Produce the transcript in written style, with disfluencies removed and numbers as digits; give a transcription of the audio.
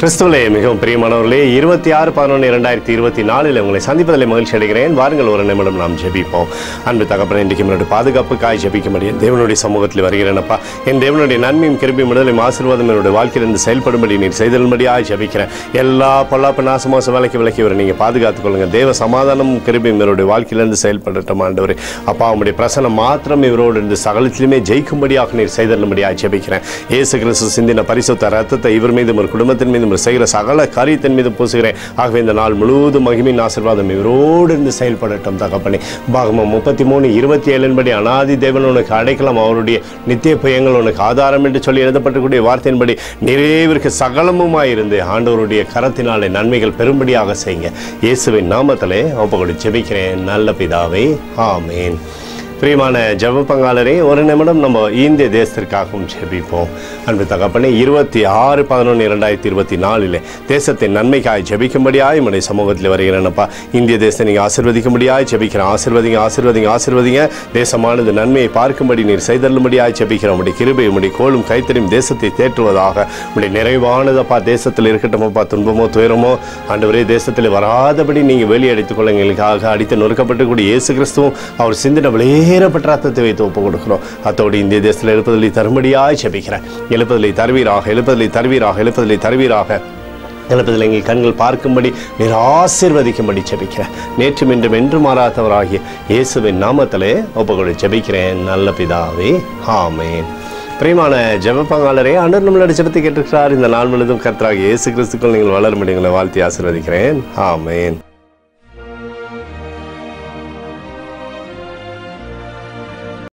கிறிஸ்துவிலே மிகவும் பிரியமானவர்களே, 26/11/2024 உங்களை சந்திப்பதில் மகிழ்ச்சி அடைகிறேன். வாருங்கள், ஒரு நிமிடம் நாம் ஜெபிப்போம். அன்பு தகப்பனே, இன்றைக்கு என்னுடைய பாதுகாப்புக்காய் ஜெபிக்க முடியும் தேவனுடைய சமூகத்தில் வருகிறேனப்பா. என் தேவனுடைய நன்மையும் கிருபையும் விடுதலையும் ஆசீர்வாதம் என்னுடைய வாழ்க்கையிலிருந்து செயல்படும்படி நீர் செய்தல்படியாக ஜெபிக்கிறேன். எல்லா பொல்லாப்பு நாசமோச விலக்கி வர நீங்கள் பாதுகாத்துக் கொள்ளுங்கள். தேவ சமாதானமும் கிருபையும் என்னுடைய வாழ்க்கையிலிருந்து செயல்படட்டும் ஆண்டவரே. அப்பா, உங்களுடைய பிரசனம் மாத்திரம் இவரோடு இருந்து சகலத்திலுமே ஜெயிக்கும்படியாக நீர் செய்தல்படியாக ஜெபிக்கிறேன். இயேசு கிறிஸ்து சிந்தின பரிசுத்த ரத்தத்தை இவர் மீதும் ஒரு குடும்பத்தின் மீதும் செய்கிற சகல காரியத்தின் மீது பூசுகிறேன். ஆகவே இந்த நாள் முழுவதும் மகிமையின் ஆசீர்வாதம் இவரோடு இருந்து செயல்படட்டும் தகப்பனே. பாகமம் 33:27 படி அனாதி தேவன் உனக்கு அடைக்கலாம், அவருடைய நித்திய பயங்கள் உனக்கு ஆதாரம் என்று சொல்லி எழுதப்பட்டக்கூடிய வார்த்தையின்படி நிறைவேற்கு சகலமுமாயிருந்து ஆண்டவருடைய கரத்தினாலே நன்மைகள் பெரும்படியாக செய்யுங்க. இயேசுவின் நாமத்திலே ஒப்புக்கொடு ஜெபிக்கிறேன் நல்ல பிதாவே, ஆமேன். பிரியமான ஜெப பங்காளரே, ஒரு நிமிடம் நம்ம இந்திய தேசத்திற்காகவும் ஜெபிப்போம். அன்பு தகப்பனே, 26/11/2024 தேசத்தின் நன்மைக்காய் ஜெபிக்கும்படியாய் உடைய சமூகத்தில் வருகிறேனப்பா. இந்திய தேசத்தை நீங்கள் ஆசீர்வதிக்கும்படியாய் ஜெபிக்கிறேன். ஆசீர்வதிங்க. தேசமானது நன்மையை பார்க்கும்படி நீர் செய்தல்லும்படியாய் ஜெபிக்கிறோம். உடைய கிருபை உடைய கோலும் கைத்தறியும் தேசத்தை தேற்றுவதாக. உடைய நிறைவானதப்பா தேசத்தில் இருக்கட்டும்ப்பா. துன்பமோ துயரமோ ஆண்டவரே தேசத்தில் வராதபடி நீங்கள் வெளியடித்துக் கொள்ள எங்களுக்காக அடித்து நொறுக்கப்பட்டுக்கூடிய இயேசு கிறிஸ்துவும் அவர் சிந்தின ஏறப்பட்ட ரத்தத்தை வைத்து ஒப்பு கொடுக்கிறோம். அத்தோடு இந்திய தேசத்தில் எழுப்புதலை தரும்படியாய் ஜெபிக்கிறேன். எழுப்புதலை தருவீராக. எழுப்பதில் எங்கள் கண்கள் பார்க்கும்படி நீர் ஆசீர்வதிக்கும்படி ஜெபிக்கிறேன். நேற்றும் இன்றும் என்று மாறாதவராகிய இயேசுவின் நாமத்திலே ஒப்புக்கொடு ஜெபிக்கிறேன் நல்ல பிதாவே, ஆமேன். பிரியமான ஜெப பங்காளரே, ஆண்டவர் நம்மளுடைய ஜெபத்தை கேட்டிருக்கிறார். இந்த நாள் முழுவதும் கர்த்தராகிய இயேசு கிறிஸ்துக்குள் நீங்கள் வளரும்படி உங்களை வாழ்த்தி ஆசீர்வதிக்கிறேன். ஆமேன்.